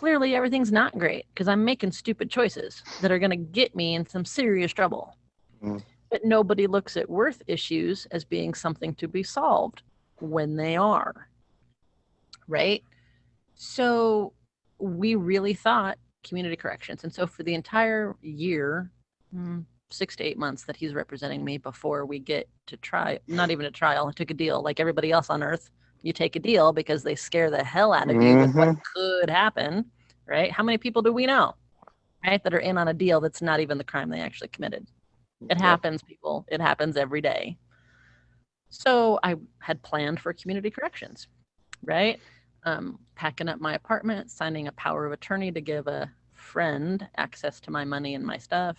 clearly everything's not great because I'm making stupid choices that are going to get me in some serious trouble. Mm. But nobody looks at worth issues as being something to be solved when they are, right? So we really thought community corrections. And so for the entire year, 6 to 8 months that he's representing me before we get to try, not even a trial, I took a deal like everybody else on earth. You take a deal because they scare the hell out of you with what could happen, right? How many people do we know, right, that are in on a deal that's not even the crime they actually committed? It happens, people. It happens every day. So I had planned for community corrections, right? Packing up my apartment, signing a power of attorney to give a friend access to my money and my stuff.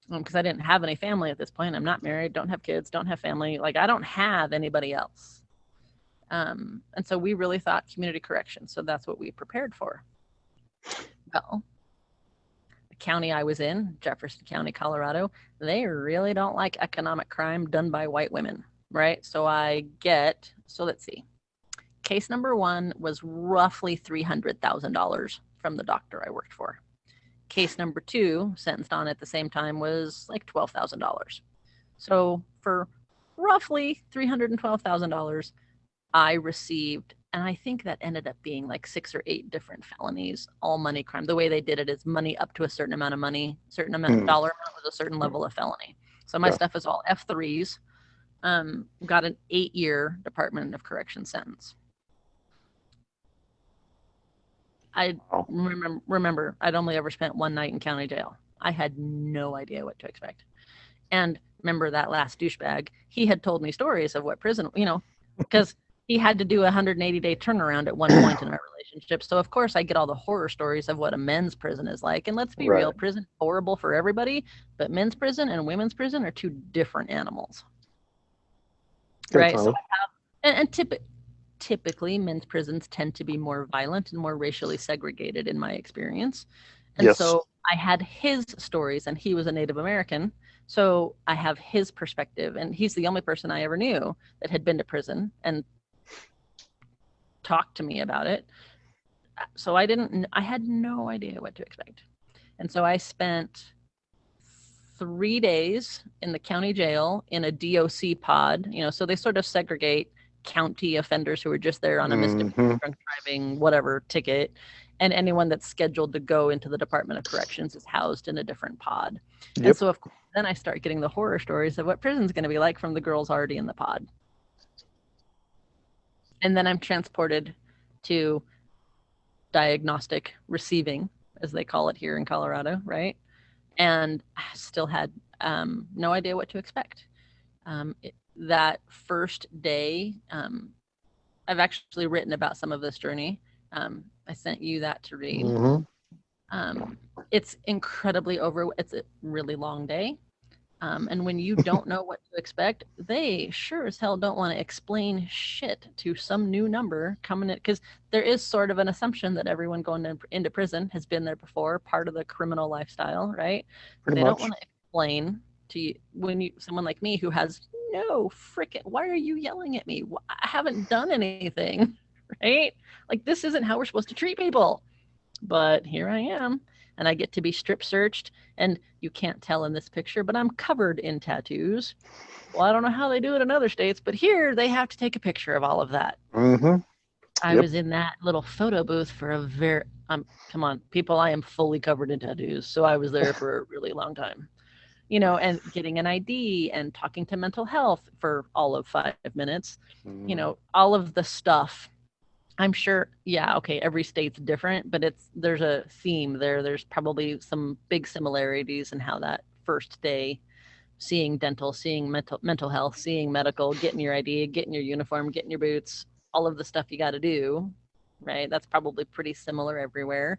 Because I didn't have any family at this point. I'm not married, don't have kids, don't have family. Like, I don't have anybody else. And so we really thought community corrections. So that's what we prepared for. Well, the county I was in, Jefferson County, Colorado, they really don't like economic crime done by white women, right? So let's see. Case number 1 was roughly $300,000 from the doctor I worked for. Case number 2, sentenced on at the same time, was like $12,000. So for roughly $312,000, I received, and I think that ended up being like 6 or 8 different felonies, all money crime. The way they did it is money up to a certain amount of money, certain amount dollar amount was a certain level of felony. So my stuff is all F3s. Got an 8-year Department of Correction sentence. I remember I'd only ever spent one night in county jail. I had no idea what to expect. And remember that last douchebag, he had told me stories of what prison, because he had to do a 180-day turnaround at one point in our relationship. So, of course, I get all the horror stories of what a men's prison is like. And let's be real, prison is horrible for everybody, but men's prison and women's prison are 2 different animals. Right? So I have, and typically men's prisons tend to be more violent and more racially segregated in my experience. And so I had his stories, and he was a Native American. So I have his perspective, and he's the only person I ever knew that had been to prison and talked to me about it. So I had no idea what to expect. And so I spent 3 days in the county jail in a DOC pod, so they sort of segregate county offenders who are just there on a misdemeanor, drunk driving, whatever ticket, and anyone that's scheduled to go into the Department of Corrections is housed in a different pod. And so, of course, then I start getting the horror stories of what prison's going to be like from the girls already in the pod. And then I'm transported to diagnostic receiving, as they call it here in Colorado, right? And I still had no idea what to expect. That first day, I've actually written about some of this journey. I sent you that to read. It's incredibly it's a really long day. And when you don't know what to expect, they sure as hell don't want to explain shit to some new number coming in, because there is sort of an assumption that everyone going into prison has been there before, part of the criminal lifestyle, right? They don't want to explain to you someone like me who has no freaking, why are you yelling at me? I haven't done anything, right? Like, this isn't how we're supposed to treat people. But here I am, and I get to be strip searched, and you can't tell in this picture, but I'm covered in tattoos. Well, I don't know how they do it in other states, but here they have to take a picture of all of that. I was in that little photo booth for a very, come on, people, I am fully covered in tattoos, so I was there for a really long time. And getting an ID and talking to mental health for all of 5 minutes, all of the stuff. I'm sure, every state's different, but there's a theme there. There's probably some big similarities in how that first day, seeing dental, seeing mental health, seeing medical, getting your ID, getting your uniform, getting your boots, all of the stuff you got to do, right? That's probably pretty similar everywhere.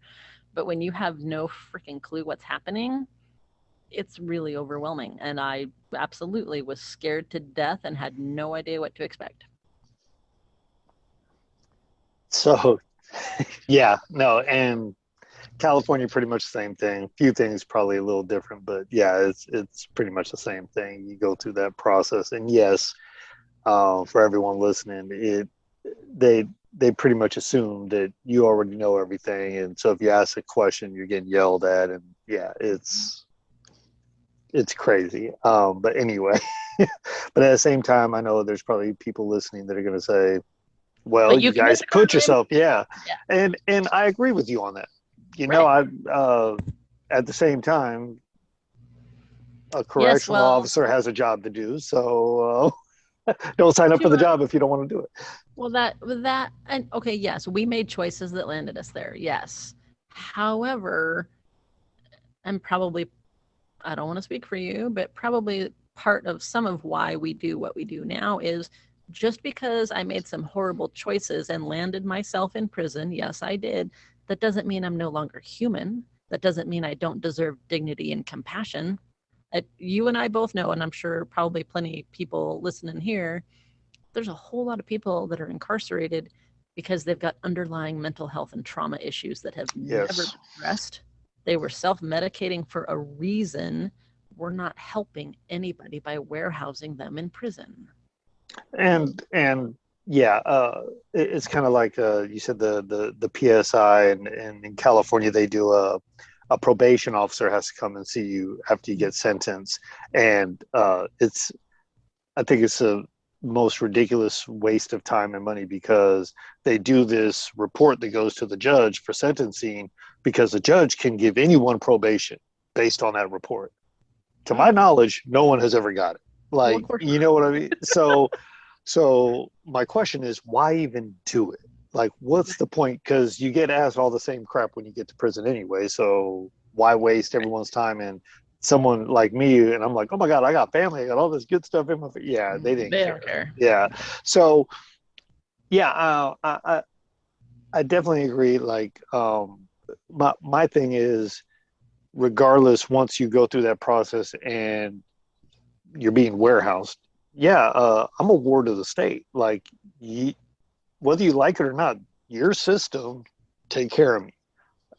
But when you have no freaking clue what's happening, it's really overwhelming. And I absolutely was scared to death and had no idea what to expect. So, and California, pretty much the same thing. Few things probably a little different, but it's pretty much the same thing. You go through that process, and yes, for everyone listening, they pretty much assume that you already know everything, and so if you ask a question, you're getting yelled at, and yeah, it's crazy. But anyway, but at the same time, I know there's probably people listening that are going to say, "Well, But you you committed guys a put crime. yourself, yeah," Yeah. and I agree with you on that. You know, Right. I at the same time, a Yes. correctional Well, officer has a job to do, so don't sign up for to the job if you don't want to do it. well that and okay, yes, we made choices that landed us there. Yes. However, and probably I don't want to speak for you, but probably part of some of why we do what we do now is just because I made some horrible choices and landed myself in prison. Yes, I did. That doesn't mean I'm no longer human. That doesn't mean I don't deserve dignity and compassion. You and I both know, and I'm sure probably plenty of people listening here, there's a whole lot of people that are incarcerated because they've got underlying mental health and trauma issues that have never Yes, been addressed. They were self medicating for a reason. We're not helping anybody by warehousing them in prison. and yeah, it's kind of like you said the PSI, and in California they do a probation officer has to come and see you after you get sentenced, and it's I think it's a most ridiculous waste of time and money because they do this report that goes to the judge for sentencing because the judge can give anyone probation based on that report. To my knowledge, no one has ever got it. Well, of Like, course you not. know what I mean? So my question is, why even do it? Like, what's the point? Because you get asked all the same crap when you get to prison anyway. So why waste everyone's time? And someone like me, and I'm like, oh my god, I got family, I got all this good stuff in my. Yeah, they didn't They don't care. care. Yeah. So yeah, I definitely agree. Like, my thing is, regardless, once you go through that process and you're being warehoused, yeah, I'm a ward of the state. Like, whether you like it or not, your system take care of me.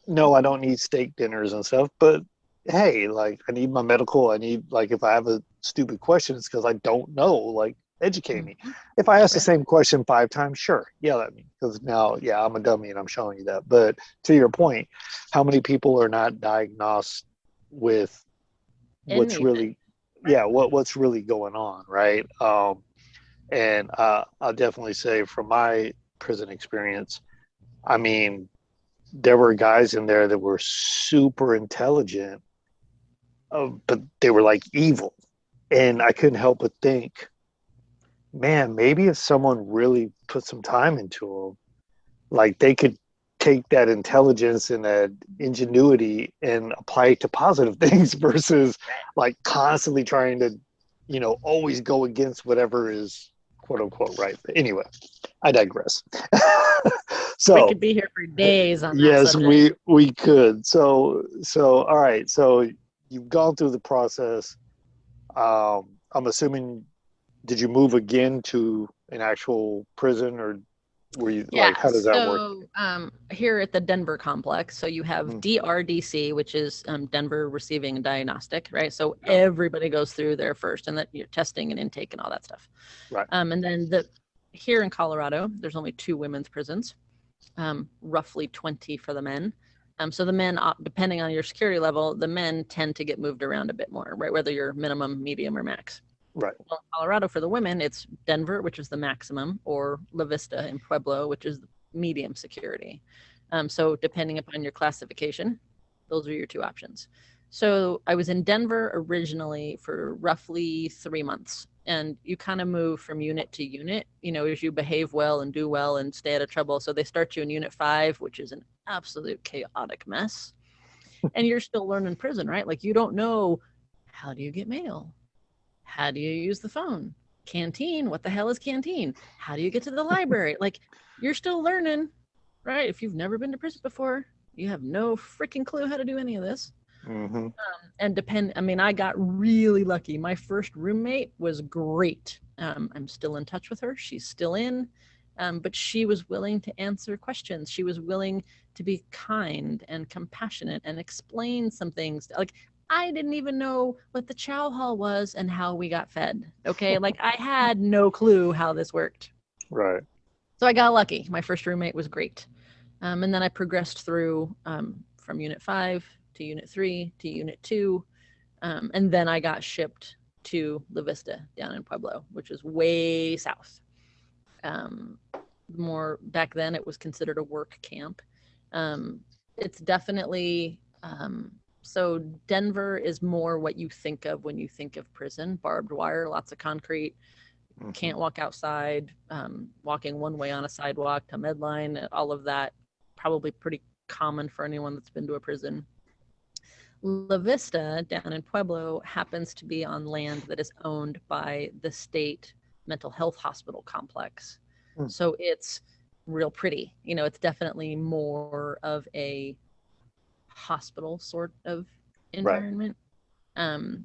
No, I don't need steak dinners and stuff, but hey, like, I need my medical. I need, like, if I have a stupid question, it's because I don't know. Like, educate me. Mm-hmm. If I ask the Right. same question 5 times, sure, yell at me because now, yeah, I'm a dummy and I'm showing you that. But to your point, how many people are not diagnosed with what's Anything. really, Right. yeah, what's really going on, right? And I'll definitely say from my prison experience, I mean, there were guys in there that were super intelligent, but they were like evil. And I couldn't help but think, man, maybe if someone really put some time into them, like they could take that intelligence and that ingenuity and apply it to positive things versus like constantly trying to, always go against whatever is quote unquote right. But anyway, I digress. We So could be here for days on that yes, subject. we could. So all right. So you've gone through the process. I'm assuming, did you move again to an actual prison, or were you Yeah. like, how does that work? So here at the Denver complex, so you have Mm, DRDC, which is Denver Receiving and Diagnostic, right? So yeah, everybody goes through there first, and that you're testing and intake and all that stuff. right, And then here in Colorado, there's only two women's prisons, roughly 20 for the men. So the men, depending on your security level, the men tend to get moved around a bit more, right? Whether you're minimum, medium, or max. right, Well, in Colorado for the women, it's Denver, which is the maximum, or La Vista in Pueblo, which is medium security. So depending upon your classification, those are your two options. So I was in Denver originally for roughly 3 months. And you kind of move from unit to unit, as you behave well and do well and stay out of trouble. So they start you in unit 5, which is an absolute chaotic mess. And you're still learning prison, right? Like you don't know, how do you get mail? How do you use the phone? Canteen, what the hell is canteen? How do you get to the library? Like, you're still learning, right? If you've never been to prison before, you have no freaking clue how to do any of this. mm-hmm, I mean, I got really lucky. My first roommate was great. I'm still in touch with her. She's still in, but she was willing to answer questions. She was willing to be kind and compassionate and explain some things. Like, I didn't even know what the chow hall was and how we got fed. Okay. Like, I had no clue how this worked. right. So I got lucky. My first roommate was great. And then I progressed through from Unit 5 to Unit 3 to Unit 2. And then I got shipped to La Vista down in Pueblo, which is way south. More back then, it was considered a work camp. It's definitely so Denver is more what you think of when you think of prison: barbed wire, lots of concrete, can't walk outside, walking one way on a sidewalk to Medline, all of that, probably pretty common for anyone that's been to a prison. La Vista down in Pueblo happens to be on land that is owned by the state mental health hospital complex. So it's real pretty. You know, it's definitely more of a hospital sort of environment. Right.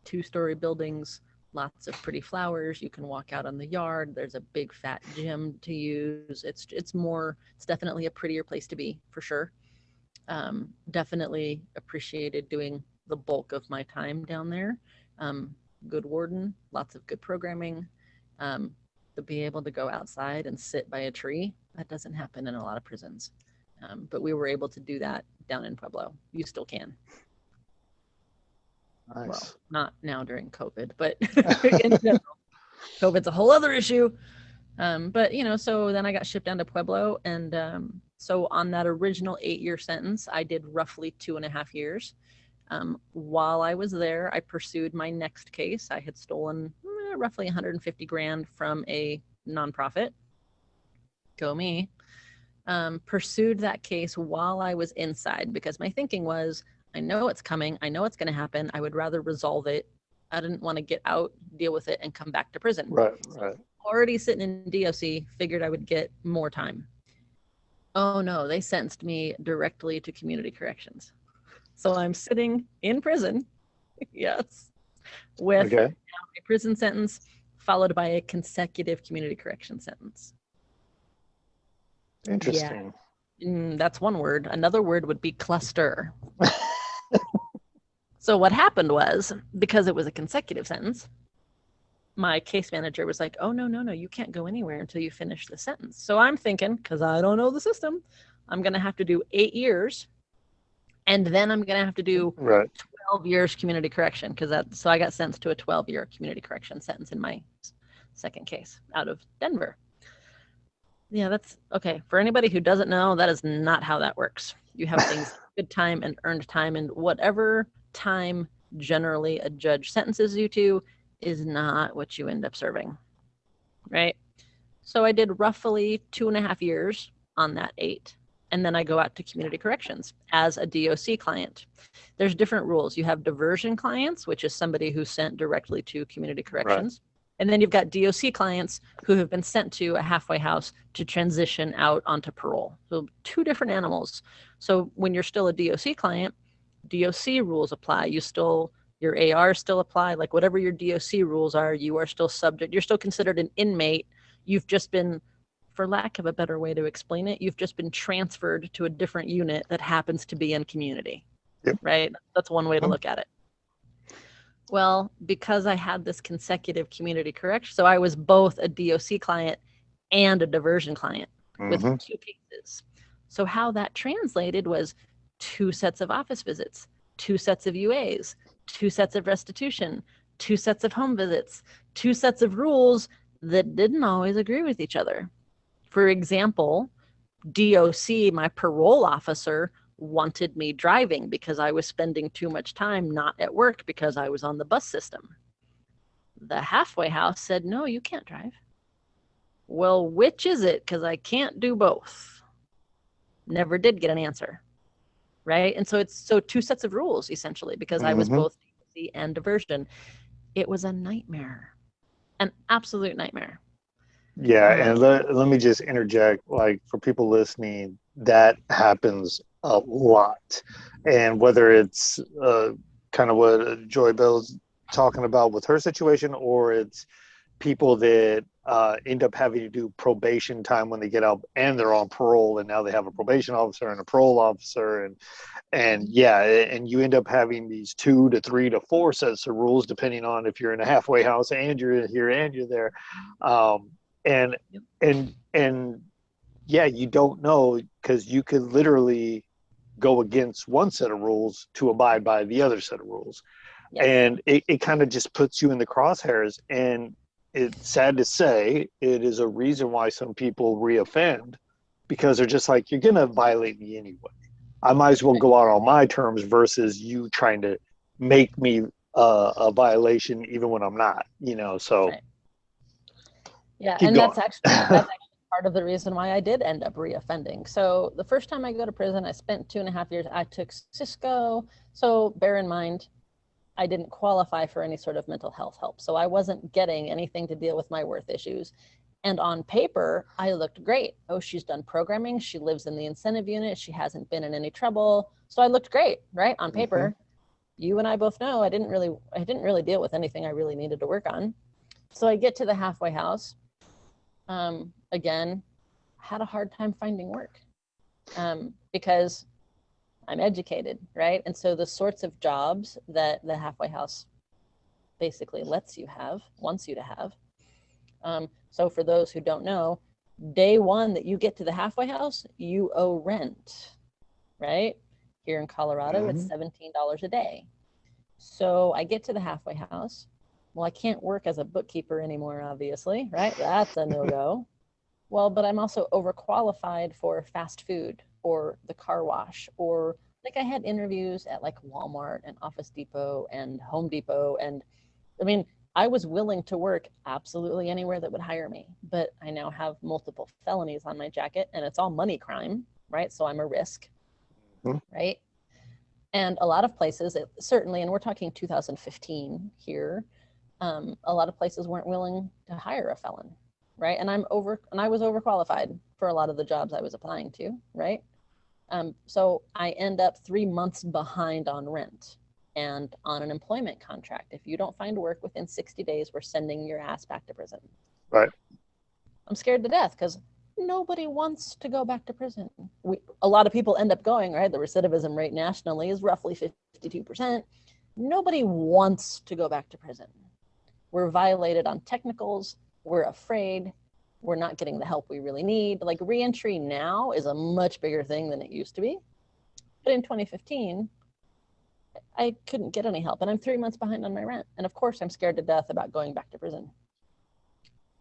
2-story buildings, lots of pretty flowers. You can walk out on the yard. There's a big fat gym to use. It's definitely a prettier place to be, for sure. Definitely appreciated doing the bulk of my time down there. Good warden, lots of good programming. To be able to go outside and sit by a tree, that doesn't happen in a lot of prisons. But we were able to do that down in Pueblo. You still can. Nice. Well, not now during COVID, but in general, COVID's a whole other issue. But, you know, so then I got shipped down to Pueblo. And so on that original 8-year sentence, I did roughly 2.5 years. While I was there, I pursued my next case. I had stolen roughly 150 grand from a nonprofit. Go me. Pursued that case while I was inside, because my thinking was, I know it's coming. I know it's going to happen. I would rather resolve it. I didn't want to get out, deal with it, and come back to prison. Right. Already sitting in DOC, figured I would get more time. Oh no, they sentenced me directly to community corrections. So I'm sitting in prison, yes, with a prison sentence followed by a consecutive community correction sentence. Interesting. Yeah. That's one word. Another word would be cluster. So what happened was, because it was a consecutive sentence, my case manager was like, oh, no, you can't go anywhere until you finish the sentence. So I'm thinking, because I don't know the system, I'm going to have to do 8 years. And then I'm going to have to do 12 years community correction, so I got sentenced to a 12-year community correction sentence in my second case out of Denver. Yeah, that's okay. For anybody who doesn't know, that is not how that works. You have things good time and earned time, and whatever time generally a judge sentences you to is not what you end up serving, right? So I did roughly 2.5 years on that 8. And then I go out to community corrections as a DOC client. There's different rules. You have diversion clients, which is somebody who's sent directly to community corrections. Right. And then you've got DOC clients who have been sent to a halfway house to transition out onto parole. So 2 different animals. So when you're still a DOC client, DOC rules apply. Your AR still apply. Like whatever your DOC rules are, you are still subject. You're still considered an inmate. You've just been, for lack of a better way to explain it, you've just been transferred to a different unit that happens to be in community. Yep. Right? That's one way to look at it. Well, because I had this consecutive community correction, so I was both a DOC client and a diversion client with 2 cases. So how that translated was 2 sets of office visits, 2 sets of UAs, 2 sets of restitution, 2 sets of home visits, 2 sets of rules that didn't always agree with each other. For example, DOC, my parole officer, wanted me driving because I was spending too much time not at work because I was on the bus system. The halfway house said, no, you can't drive. Well, which is it? Because I can't do both. Never did get an answer. Right? And so it's 2 sets of rules, essentially, because I was both DOC and diversion. It was a nightmare, an absolute nightmare. Yeah, and let me just interject, like for people listening, that happens a lot. And whether it's kind of what Joybelle's talking about with her situation, or it's people that end up having to do probation time when they get out and they're on parole, and now they have a probation officer and a parole officer, and you end up having these 2 to 3 to 4 sets of rules depending on if you're in a halfway house and you're here and you're there. And Yep. and yeah, you don't know, because you could literally go against one set of rules to abide by the other set of rules. Yes. And it kind of just puts you in the crosshairs. And it's sad to say, it is a reason why some people reoffend, because they're just like, you're going to violate me anyway. I might as well Right. go out on my terms versus you trying to make me a violation even when I'm not, so Right. Yeah, keep and going. that's actually part of the reason why I did end up reoffending. So the first time I go to prison, I spent 2.5 years. I took Cisco. So bear in mind, I didn't qualify for any sort of mental health help. So I wasn't getting anything to deal with my worth issues. And on paper, I looked great. Oh, she's done programming. She lives in the incentive unit. She hasn't been in any trouble. So I looked great, right? On Mhm. paper. You and I both know I didn't really deal with anything I really needed to work on. So I get to the halfway house. Again, had a hard time finding work because I'm educated, right? And so the sorts of jobs that the halfway house basically wants you to have. So for those who don't know, day one that you get to the halfway house, you owe rent, right? Here in Colorado, it's Mhm. $17 a day. So I get to the halfway house. Well, I can't work as a bookkeeper anymore, obviously, right? That's a no-go. Well, but I'm also overqualified for fast food or the car wash, or like I had interviews at like Walmart and Office Depot and Home Depot. And I mean, I was willing to work absolutely anywhere that would hire me, but I now have multiple felonies on my jacket and it's all money crime, right? So I'm a risk, Mhm. right? And a lot of places, certainly, and we're talking 2015 here, a lot of places weren't willing to hire a felon, right? And I was overqualified for a lot of the jobs I was applying to, right? So I end up 3 months behind on rent and on an employment contract. If you don't find work within 60 days, we're sending your ass back to prison. Right. I'm scared to death because nobody wants to go back to prison. A lot of people end up going, right? The recidivism rate nationally is roughly 52%. Nobody wants to go back to prison. We're violated on technicals. We're afraid. We're not getting the help we really need. Like reentry now is a much bigger thing than it used to be. But in 2015, I couldn't get any help and I'm 3 months behind on my rent. And of course, I'm scared to death about going back to prison.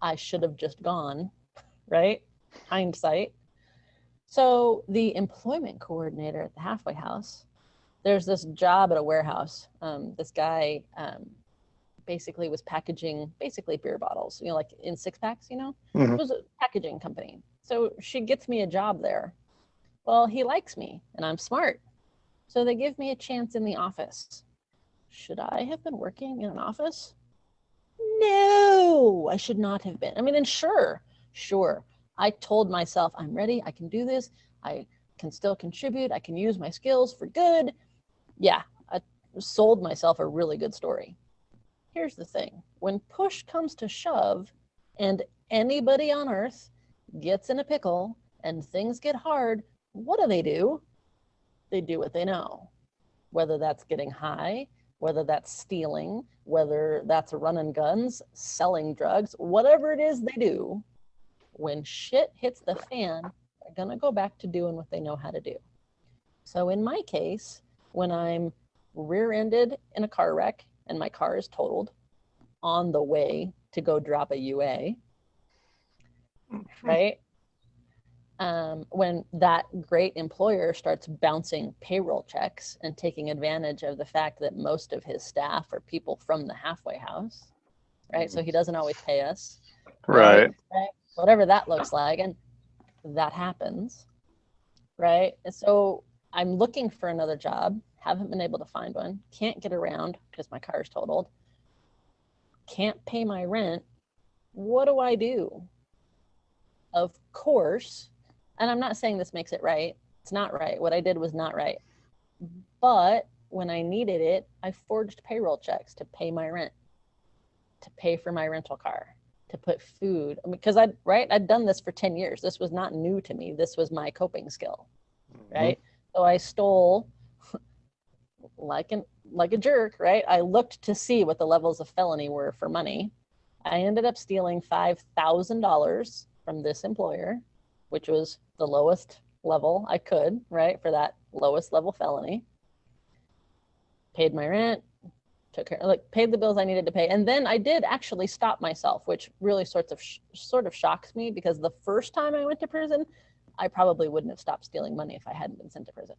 I should have just gone, right? Hindsight. So the employment coordinator at the halfway house, there's this job at a warehouse. This guy basically was packaging basically beer bottles, like in 6 packs, Mhm. It was a packaging company. So she gets me a job there. Well, he likes me and I'm smart. So they give me a chance in the office. Should I have been working in an office? No, I should not have been. I mean, and sure. I told myself, I'm ready. I can do this. I can still contribute. I can use my skills for good. Yeah, I sold myself a really good story. Here's the thing when push comes to shove and anybody on earth gets in a pickle and things get hard, what do? They do what they know, whether that's getting high, whether that's stealing, whether that's running guns, selling drugs, whatever it is they do. When shit hits the fan, they're going to go back to doing what they know how to do. So in my case, when I'm rear-ended in a car wreck and my car is totaled on the way to go drop a UA, right? When that great employer starts bouncing payroll checks and taking advantage of the fact that most of his staff are people from the halfway house, right? So he doesn't always pay us, right? Right. Right? Whatever that looks like. And that happens, right? And so I'm looking for another job, haven't been able to find one, can't get around because my car is totaled, can't pay my rent. What do? Of course, and I'm not saying this makes it right. It's not right. What I did was not right. But when I needed it, I forged payroll checks to pay my rent, to pay for my rental car, to put food. Because I'd done this for 10 years. This was not new to me. This was my coping skill, Mhm. right? So I stole like a jerk, right? I looked to see what the levels of felony were for money. I ended up stealing $5,000 from this employer, which was the lowest level I could, right, for that lowest level felony. Paid my rent, took care, like paid the bills I needed to pay, and then I did actually stop myself, which really sort of shocks me, because the first time I went to prison, I probably wouldn't have stopped stealing money if I hadn't been sent to prison.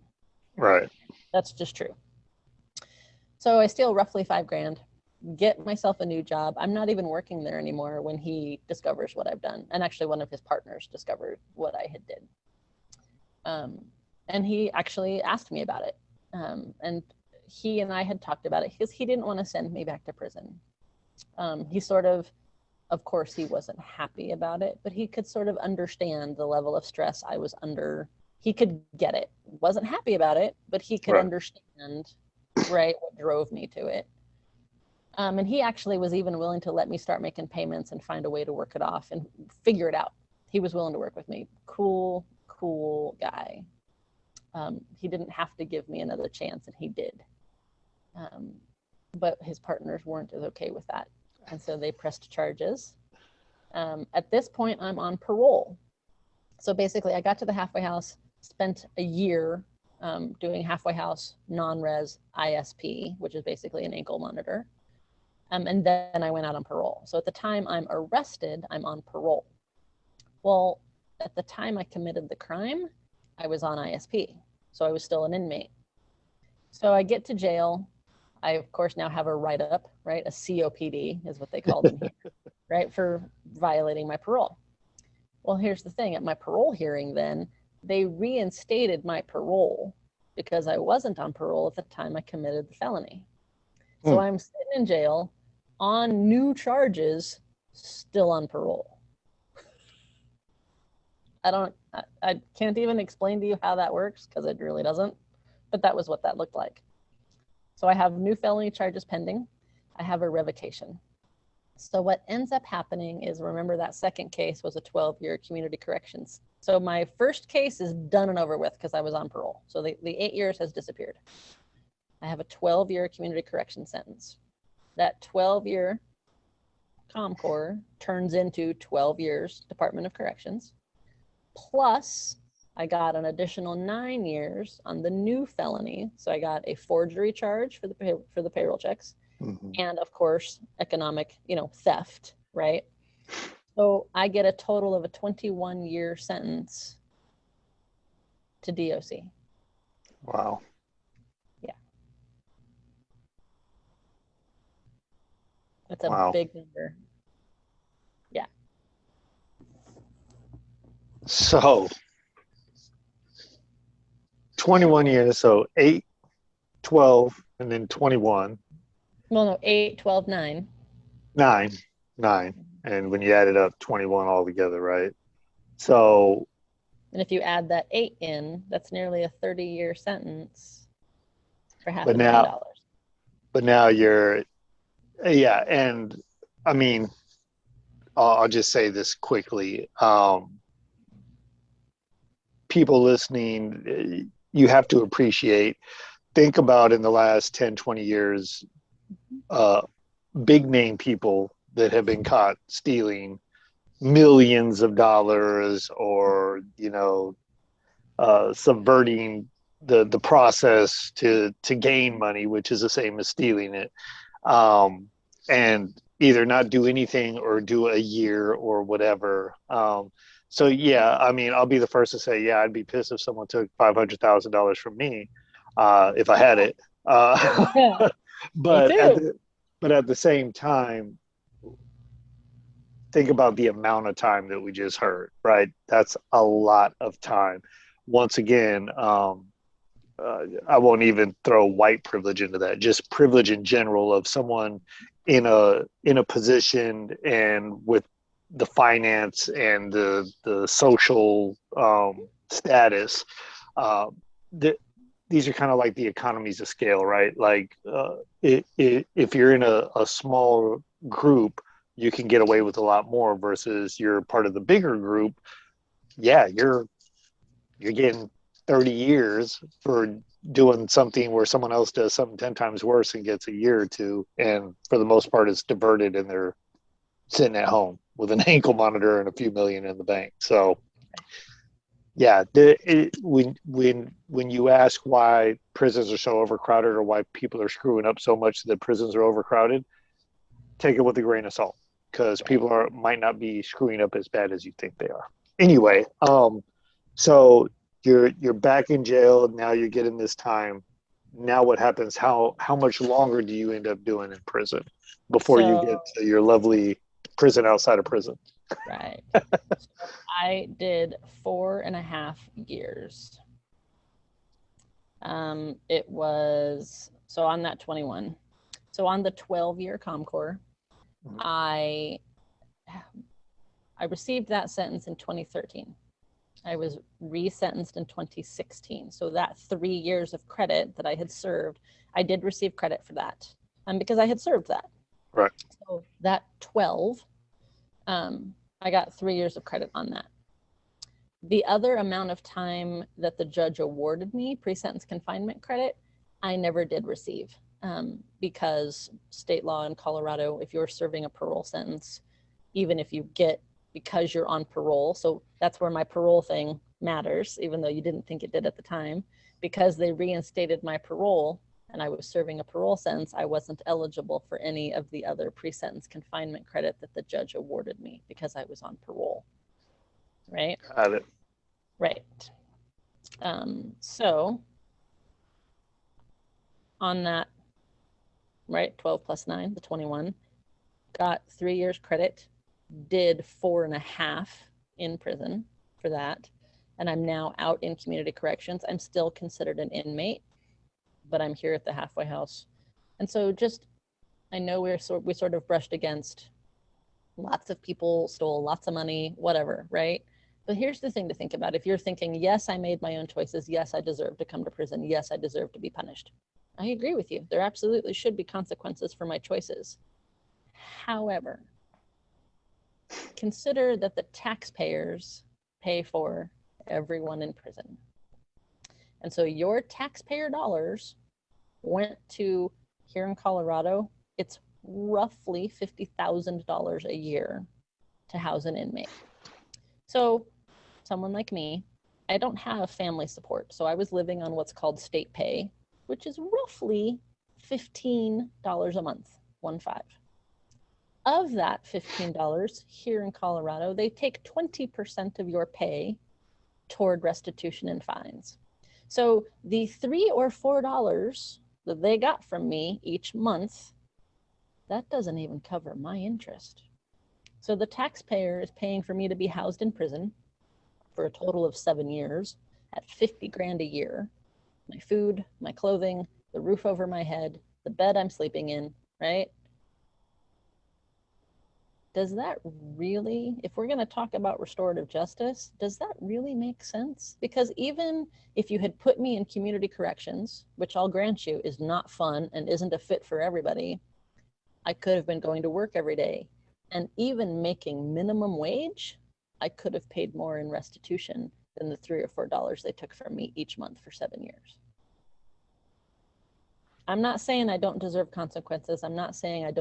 Right. That's just true. So I steal roughly $5,000, get myself a new job. I'm not even working there anymore when he discovers what I've done. And actually one of his partners discovered what I had did. And he actually asked me about it. And he and I had talked about it because he didn't want to send me back to prison. He sort of course, he wasn't happy about it, but he could sort of understand the level of stress I was under. He could get it. Wasn't happy about it, but he could understand, right, what drove me to it. And he actually was even willing to let me start making payments and find a way to work it off and figure it out. He was willing to work with me. Cool guy. He didn't have to give me another chance, and he did. But his partners weren't as okay with that. And so they pressed charges. At this point, I'm on parole. So basically, I got to the halfway house, spent a year doing halfway house non-res ISP, which is basically an ankle monitor. And then I went out on parole. So at the time I'm arrested, I'm on parole. Well, at the time I committed the crime, I was on ISP. So I was still an inmate. So I get to jail. I, of course, now have a write-up, right? A COPD is what they called them here, right? For violating my parole. Well, here's the thing. At my parole hearing then, they reinstated my parole because I wasn't on parole at the time I committed the felony. So I'm sitting in jail on new charges, still on parole. I can't even explain to you how that works because it really doesn't, but that was what that looked like. So I have new felony charges pending. I have a revocation. So what ends up happening is, remember that second case was a 12-year community corrections. So my first case is done and over with because I was on parole. So the 8 years has disappeared. I have a 12-year community correction sentence. That 12-year ComCore turns into 12 years Department of Corrections. Plus, I got an additional 9 years on the new felony. So I got a forgery charge for the payroll checks, and of course, economic, theft, right? So I get a total of a 21-year sentence to DOC. Wow. Yeah. That's a big number. Yeah. So 21 years, so 8, 12, and then 21. Well, no, 8, 12, 9. 9. And when you add it up, 21 altogether, right? So. And if you add that 8 in, that's nearly a 30-year sentence for $500,000. But now you're, yeah. And I mean, I'll just say this quickly. People listening, you have to think about in the last 10, 20 years, big name people that have been caught stealing millions of dollars or, subverting the process to gain money, which is the same as stealing it. And either not do anything or do a year or whatever. So yeah, I mean, I'll be the first to say, yeah, I'd be pissed if someone took $500,000 from me, if I had it. But at the same time, think about the amount of time that we just heard, right? That's a lot of time. Once again, I won't even throw white privilege into that, just privilege in general of someone in a position and with the finance and the social status. These are kind of like the economies of scale, right? Like if you're in a small group, you can get away with a lot more versus you're part of the bigger group. Yeah, you're getting 30 years for doing something where someone else does something 10 times worse and gets a year or two. And for the most part, it's diverted and they're sitting at home with an ankle monitor and a few million in the bank. So yeah, when you ask why prisons are so overcrowded or why people are screwing up so much that prisons are overcrowded, take it with a grain of salt, because Right. people might not be screwing up as bad as you think they are. Anyway, so you're back in jail now. You're getting this time. Now what happens? How much longer do you end up doing in prison before you So, get to your lovely prison outside of prison? right. So I did 4.5 years. It was so on that 21. So on the 12-year ComCore, I I received that sentence in 2013. I was resentenced in 2016. So that 3 years of credit that I had served, I did receive credit for that, because I had served that. Right. So that 12, I got 3 years of credit on that. The other amount of time that the judge awarded me pre-sentence confinement credit, I never did receive, because state law in Colorado, if you're serving a parole sentence, even if you get, because you're on parole, so that's where my parole thing matters, even though you didn't think it did at the time, because they reinstated my parole and I was serving a parole sentence, I wasn't eligible for any of the other pre-sentence confinement credit that the judge awarded me because I was on parole. Right? Got it. Right. So on that, right, 12 plus 9, the 21, got 3 years credit, did 4.5 in prison for that. And I'm now out in community corrections. I'm still considered an inmate, but I'm here at the halfway house. And so I know we sort of brushed against lots of people stole lots of money, whatever, right? But here's the thing to think about. If you're thinking, yes, I made my own choices. Yes, I deserve to come to prison. Yes, I deserve to be punished. I agree with you. There absolutely should be consequences for my choices. However, consider that the taxpayers pay for everyone in prison. And so your taxpayer dollars went to, here in Colorado, it's roughly $50,000 a year to house an inmate. So someone like me, I don't have family support. So I was living on what's called state pay, which is roughly $15 a month, 1.5. Of that $15 here in Colorado, they take 20% of your pay toward restitution and fines. So the $3 or $4 that they got from me each month, that doesn't even cover my interest. So the taxpayer is paying for me to be housed in prison for a total of 7 years at 50 grand a year. My food, my clothing, the roof over my head, the bed I'm sleeping in, right? Does that really, if we're going to talk about restorative justice, does that really make sense? Because even if you had put me in community corrections, which I'll grant you is not fun and isn't a fit for everybody, I could have been going to work every day. And even making minimum wage, I could have paid more in restitution than the $3 or $4 they took from me each month for 7 years. I'm not saying I don't deserve consequences. I'm not saying I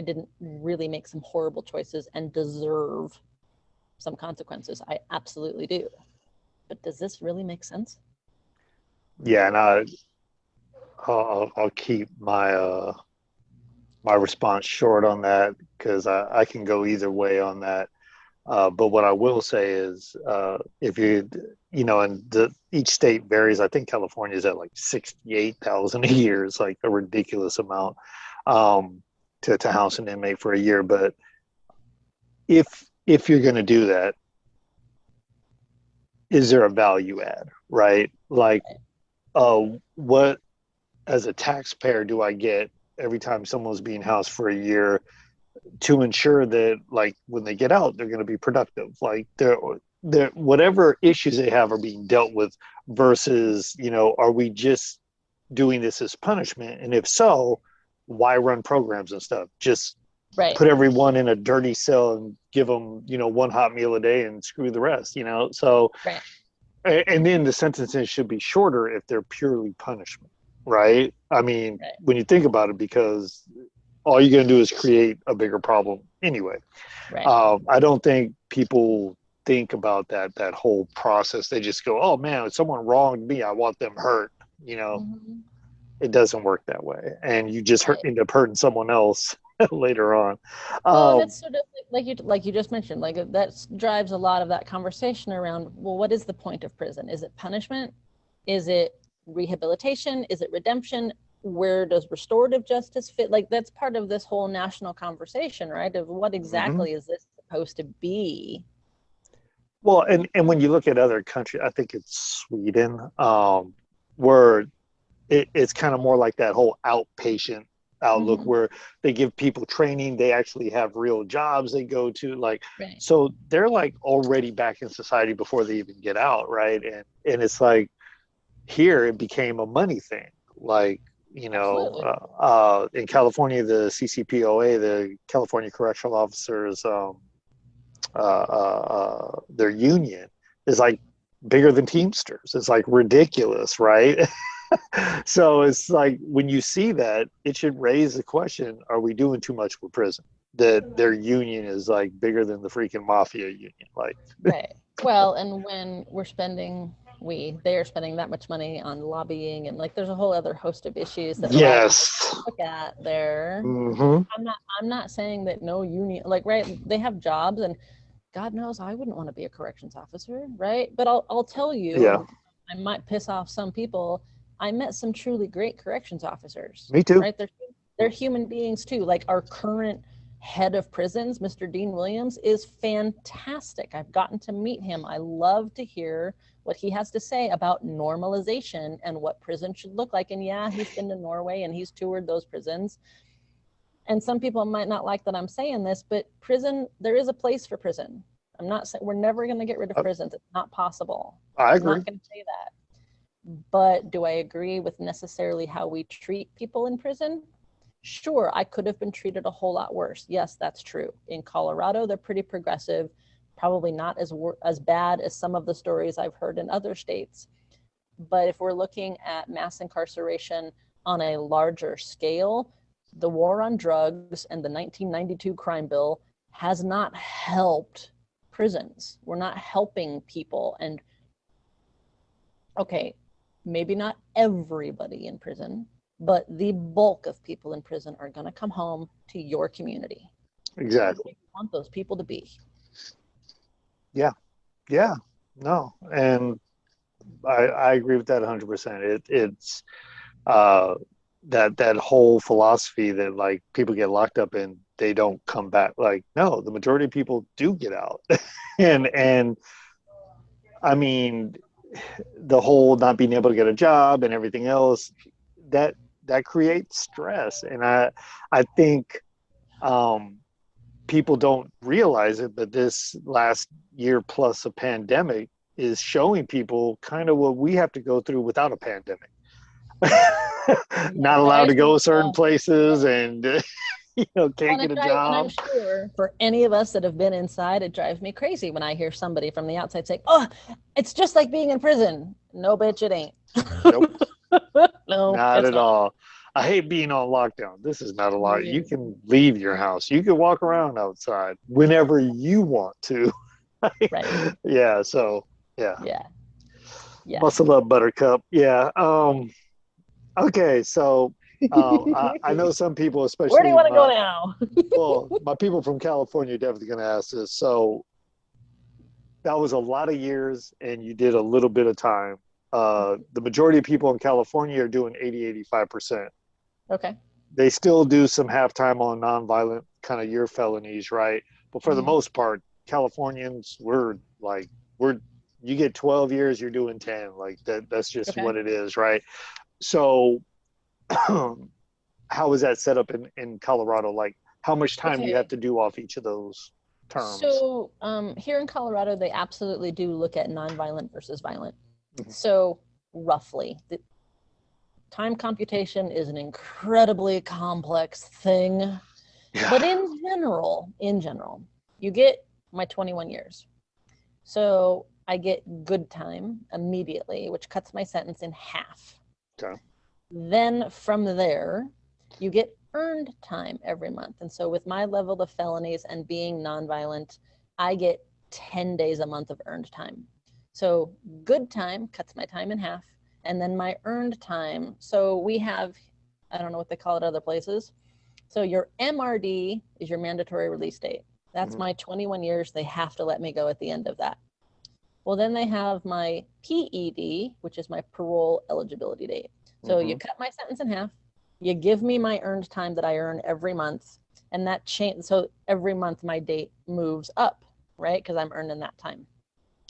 didn't really make some horrible choices and deserve some consequences. I absolutely do. But does this really make sense? Yeah, and I'll keep my response short on that because I can go either way on that. But what I will say is, if and each state varies. I think California is at like 68,000 a year. It's like a ridiculous amount to house an inmate for a year. But if you're going to do that, is there a value add, right? Like, what as a taxpayer do I get every time someone's being housed for a year to ensure that, like, when they get out, they're going to be productive, like they're whatever issues they have are being dealt with, versus, are we just doing this as punishment? And if so, why run programs and stuff? Just Right. put everyone in a dirty cell and give them, one hot meal a day and screw the rest, so. Right. And then the sentences should be shorter if they're purely punishment, right? I mean, Right. when you think about it, because all you're going to do is create a bigger problem anyway. Right. I don't think people think about that whole process. They just go, oh man, if someone wronged me, I want them hurt. Mm-hmm. It doesn't work that way, and you just Right. end up hurting someone else later on. Well, and it's sort of like you just mentioned, like that drives a lot of that conversation around, well, what is the point of prison? Is it punishment? Is it rehabilitation? Is it redemption? Where does restorative justice fit? Like that's part of this whole national conversation, right? Of what Mhm. exactly is this supposed to be? Well, and when you look at other countries, I think it's Sweden, where it's kind of more like that whole outpatient outlook Mm-hmm. where they give people training, they actually have real jobs they go to, like, Right. so they're like already back in society before they even get out, right? And it's like here it became a money thing, like, Absolutely. in California, the CCPOA, the California Correctional Officers, their union is like bigger than Teamsters. It's like ridiculous, right? So it's like when you see that, it should raise the question: are we doing too much for prison? That their union is like bigger than the freaking mafia union. Like, Right. Well, and when they are spending that much money on lobbying and like there's a whole other host of issues that a lot of people yes. look at there. Mm-hmm. I'm not saying that no union, like, right, they have jobs, and God knows I wouldn't want to be a corrections officer, right? But I'll tell you, Yeah. and I might piss off some people, I met some truly great corrections officers, Me too. right? They're human beings too. Like our current head of prisons, Mr. Dean Williams, is fantastic. I've gotten to meet him. I love to hear what he has to say about normalization and what prison should look like. And yeah, he's been to Norway and he's toured those prisons. And some people might not like that I'm saying this, but prison, there is a place for prison. I'm not saying we're never going to get rid of I, prisons. It's not possible. I I'm agree. not going to say that. But do I agree with necessarily how we treat people in prison? Sure, I could have been treated a whole lot worse. Yes, that's true. In Colorado, they're pretty progressive, probably not as bad as some of the stories I've heard in other states. But if we're looking at mass incarceration on a larger scale, the war on drugs and the 1992 crime bill has not helped prisons. We're not helping people. And okay, maybe not everybody in prison, but the bulk of people in prison are going to come home to your community. Where do Exactly. you want those people to be? Yeah. Yeah. No. And I agree with that 100%. It's uh, that whole philosophy that like people get locked up and they don't come back. Like, no, the majority of people do get out, and I mean, the whole not being able to get a job and everything else that that creates stress, and I think um, people don't realize it, but this last year plus a pandemic is showing people kind of what we have to go through without a pandemic. Yeah, Not allowed to right. go certain Well, places, and can't get a and I'm job. sure for any of us that have been inside, it drives me crazy when I hear somebody from the outside say, "Oh, it's just like being in prison." No, bitch, it ain't. Nope, No, not it's at not. all. I hate being on lockdown. This is not a lot. You Mm, can leave your house. You can walk around outside whenever you want to. right. Yeah. So yeah, Yeah. Yeah. muscle up, Buttercup. Yeah. Okay. So I know some people, Where do you especially want to go my now? well, my people from California, are definitely going to ask this. So that was a lot of years, and you did a little bit of time. The majority of people in California are doing 85%. Okay. They still do some halftime on nonviolent kind of year felonies, right? But for the Mm-hmm. most part, Californians, we're you get 12 years, you're doing 10. Like that's just Okay. what it is, right? So how is that set up in Colorado? Like how much time do you have Okay. to do off each of those terms? So here in Colorado, they absolutely do look at nonviolent versus violent. Mhm. So roughly, the time computation is an incredibly complex thing. Yeah. But in general, you get my 21 years. So I get good time immediately, which cuts my sentence in half. Okay. Then from there, you get earned time every month. And so with my level of felonies and being nonviolent, I get 10 days a month of earned time. So good time cuts my time in half. And then my earned time. So we have, I don't know what they call it other places. So your MRD is your mandatory release date. That's my 21 years. They have to let me go at the end of that. Well, then they have my PED, which is my parole eligibility date. So you cut my sentence in half, you give me my earned time that I earn every month, and that change. So every month my date moves up, right? Because I'm earning that time.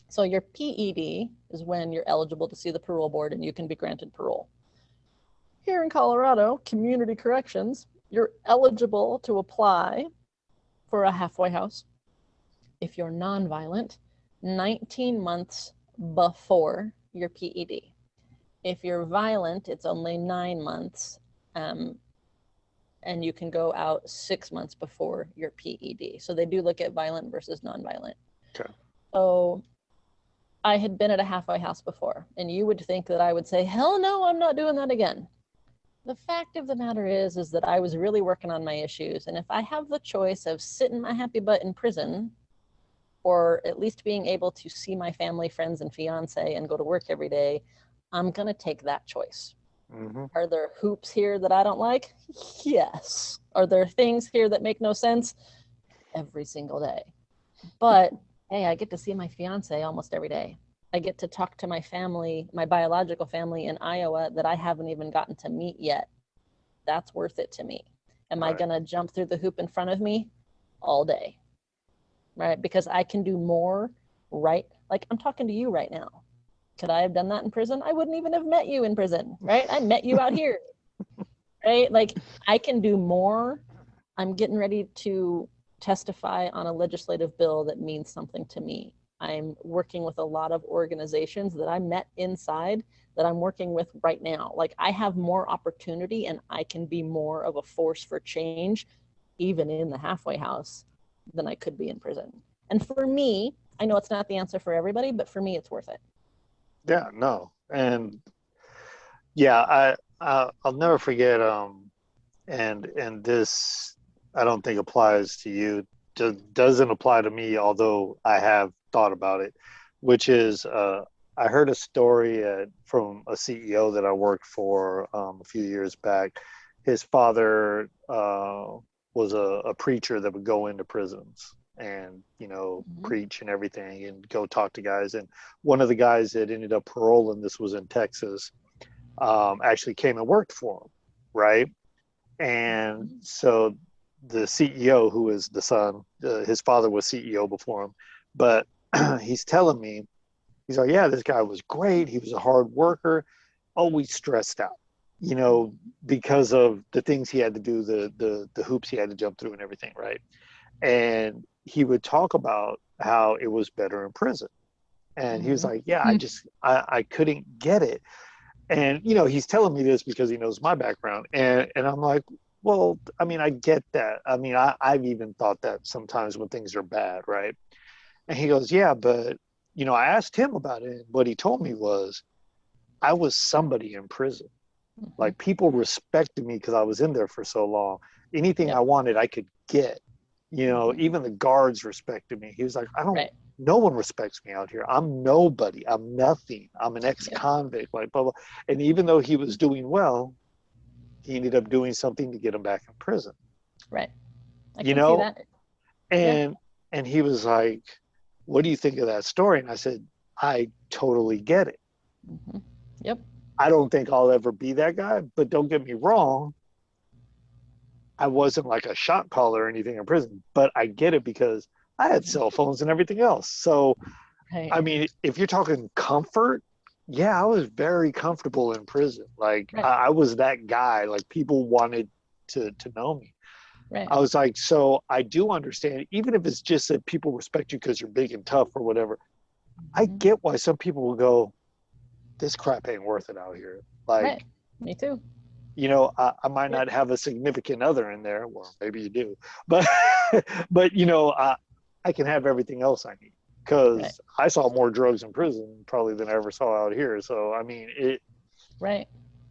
So your PED is when you're eligible to see the parole board and you can be granted parole. Here in Colorado, community corrections, you're eligible to apply for a halfway house if you're nonviolent 19 months before your PED. If you're violent, it's only 9 months, and you can go out 6 months before your PED. So they do look at violent versus nonviolent. Okay. So I had been at a halfway house before, and you would think that I would say, hell no, I'm not doing that again. The fact of the matter is that I was really working on my issues. And if I have the choice of sitting my happy butt in prison, or at least being able to see my family, friends, and fiance and go to work every day, I'm going to take that choice. Are there hoops here that I don't like? Yes. Are there things here that make no sense? Every single day. But hey, I get to see my fiance almost every day. I get to talk to my family, my biological family in Iowa that I haven't even gotten to meet yet. That's worth it to me. Am I going to jump through the hoop in front of me? All day. Right? Because I can do more, right? Like I'm talking to you right now. Could I have done that in prison? I wouldn't even have met you in prison, right? I met you out here, right? Like I can do more. I'm getting ready to testify on a legislative bill that means something to me. I'm working with a lot of organizations that I met inside that I'm working with right now. Like I have more opportunity and I can be more of a force for change, even in the halfway house, than I could be in prison. And for me, I know it's not the answer for everybody, but for me, it's worth it. Yeah, no. And yeah, I'll never forget, and this I don't think applies to you. Doesn't apply to me, although I have thought about it, which is I heard a story from a CEO that I worked for a few years back. His father was a preacher that would go into prisons and preach and everything and go talk to guys. And one of the guys that ended up paroling, this was in Texas, actually came and worked for him, right? And so the CEO, who is the son, his father was CEO before him, but he's telling me, he's like, yeah, this guy was great. He was a hard worker, always stressed out, because of the things he had to do, the hoops he had to jump through and everything, right? And he would talk about how it was better in prison. And he was like, yeah, I couldn't get it. And, he's telling me this because he knows my background. And I'm like, well, I mean, I get that. I mean, I've even thought that sometimes when things are bad, right? And he goes, yeah, but, I asked him about it. And what he told me was, I was somebody in prison. Like people respected me because I was in there for so long. Anything I wanted, I could get. Even the guards respected me. He was like, no one respects me out here. I'm nobody. I'm nothing. I'm an ex-convict, like blah, blah. And even though he was doing well, he ended up doing something to get him back in prison. Right. I can see that. And he was like, what do you think of that story? And I said, I totally get it. Yep. I don't think I'll ever be that guy, but don't get me wrong. I wasn't like a shot caller or anything in prison, but I get it because I had cell phones and everything else. So, I mean, if you're talking comfort, yeah, I was very comfortable in prison. Like I was that guy, like people wanted to know me. I was like, so I do understand, even if it's just that people respect you because you're big and tough or whatever, I get why some people will go, this crap ain't worth it out here. Like, me too. I might not have a significant other in there. Well, maybe you do, but, but I can have everything else I need because I saw more drugs in prison probably than I ever saw out here. So, I mean,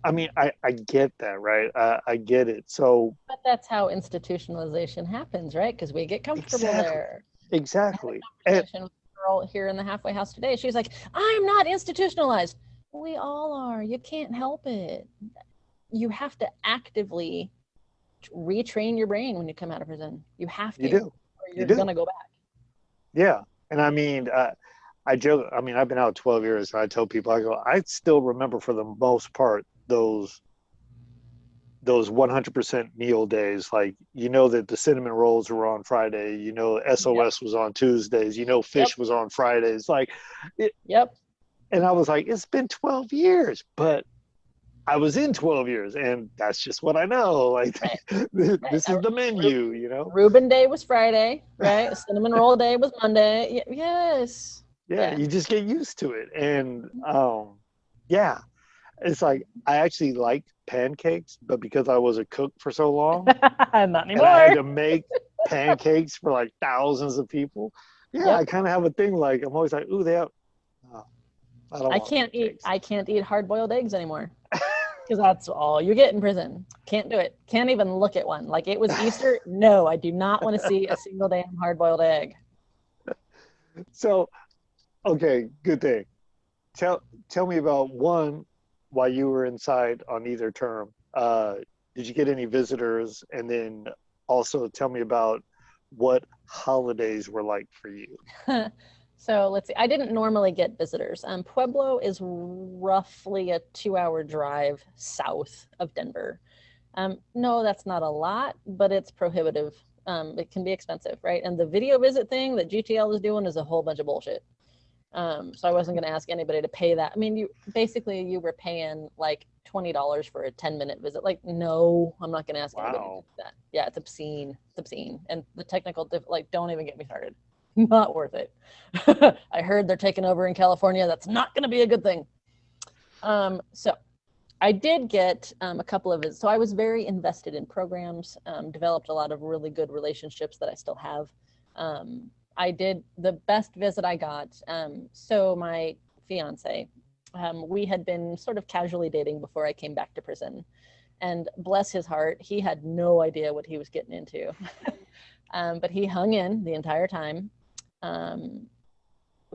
I mean, I get that, right? I get it. So But that's how institutionalization happens, right? Because we get comfortable exactly, there. I had exactly. a conversation with a girl here in the halfway house today. She's like, I'm not institutionalized. We all are. You can't help it. You have to actively retrain your brain when you come out of prison. You have You to, do, or you you're do. gonna go back. Yeah. And I mean, I joke. I mean, I've been out 12 years. And I tell people, I go, I still remember for the most part those 100% meal days. Like, you know that the cinnamon rolls were on Friday. You know, Yep. SOS was on Tuesdays. You know, Yep. fish was on Fridays. Like, it, Yep. and I was like, it's been 12 years, but I was in 12 years, and that's just what I know. Like, Right. Right. this is the menu, you know? Reuben Day was Friday, right? Cinnamon Roll Day was Monday. Yes. Yeah, Yeah. you just get used to it. And yeah, it's like I actually liked pancakes, but because I was a cook for so long Not and I had anymore. to make pancakes for like thousands of people, yeah, I Yep. kind of have a thing like I'm always like, ooh, they have, oh, I don't want pancakes. I can't eat hard boiled eggs anymore because that's all you get in prison. Can't do it. Can't even look at one. Like it was Easter. No, I do not want to see a single damn hard boiled egg. So, okay, good thing. Tell tell me about one while you were inside on either term. Did you get any visitors? And then also tell me about what holidays were like for you. So let's see. I didn't normally get visitors. Pueblo is roughly a 2 hour drive south of Denver. No, that's not a lot, but it's prohibitive. It can be expensive, right? And the video visit thing that GTL is doing is a whole bunch of bullshit. So I wasn't going to ask anybody to pay that. I mean, you were paying like $20 for a 10-minute visit. Like, no, I'm not going to ask anybody to do Wow. that. Yeah, it's obscene. It's obscene. And the technical, like, don't even get me started. Not worth it. I heard they're taking over in California. That's not going to be a good thing. So I did get a couple of visits. So I was very invested in programs, developed a lot of really good relationships that I still have. I did the best visit I got. So my fiance, we had been sort of casually dating before I came back to prison. And bless his heart, he had no idea what he was getting into. But he hung in the entire time.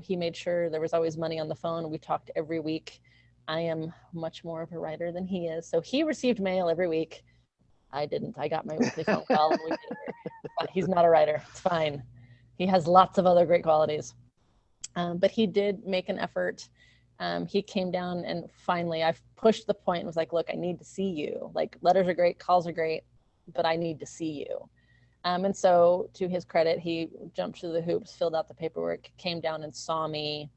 He made sure there was always money on the phone. We talked every week. I am much more of a writer than he is. So he received mail every week. I didn't. I got my weekly phone call and we made it work. But he's not a writer. It's fine. He has lots of other great qualities. But he did make an effort. He came down and finally I pushed the point and was like, look, I need to see you. Like letters are great, calls are great, but I need to see you. And so to his credit, he jumped through the hoops, filled out the paperwork, came down and saw me.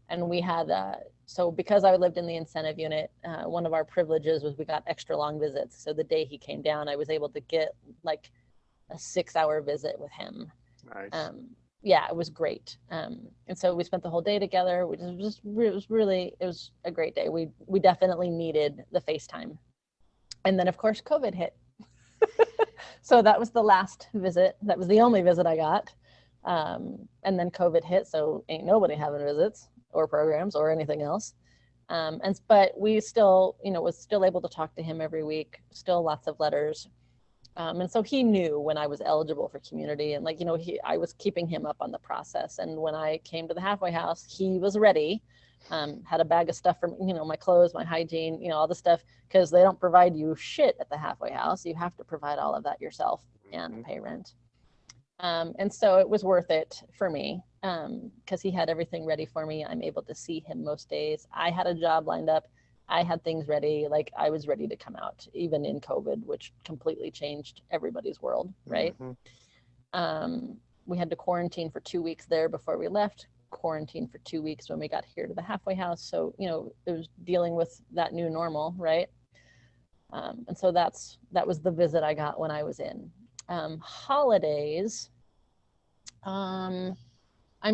And we had, so because I lived in the incentive unit, one of our privileges was we got extra long visits. So the day he came down, I was able to get like a 6-hour visit with him. Nice. Yeah, it was great. And so we spent the whole day together, which was it was a great day. We definitely needed the FaceTime. And then of course COVID hit. So that was the last visit. That was the only visit I got. And then COVID hit, so ain't nobody having visits or programs or anything else. But we still, was still able to talk to him every week, still lots of letters. And so he knew when I was eligible for community and I was keeping him up on the process. And when I came to the halfway house, he was ready. Had a bag of stuff for my clothes, my hygiene, all the stuff, because they don't provide you shit at the halfway house. You have to provide all of that yourself and pay rent. And so it was worth it for me because he had everything ready for me. I'm able to see him most days. I had a job lined up. I had things ready. Like I was ready to come out, even in COVID, which completely changed everybody's world, right? We had to quarantine for 2 weeks there before we left. Quarantine for 2 weeks when we got here to the halfway house. So, it was dealing with that new normal, right? And so that was the visit I got when I was in. Holidays, I'm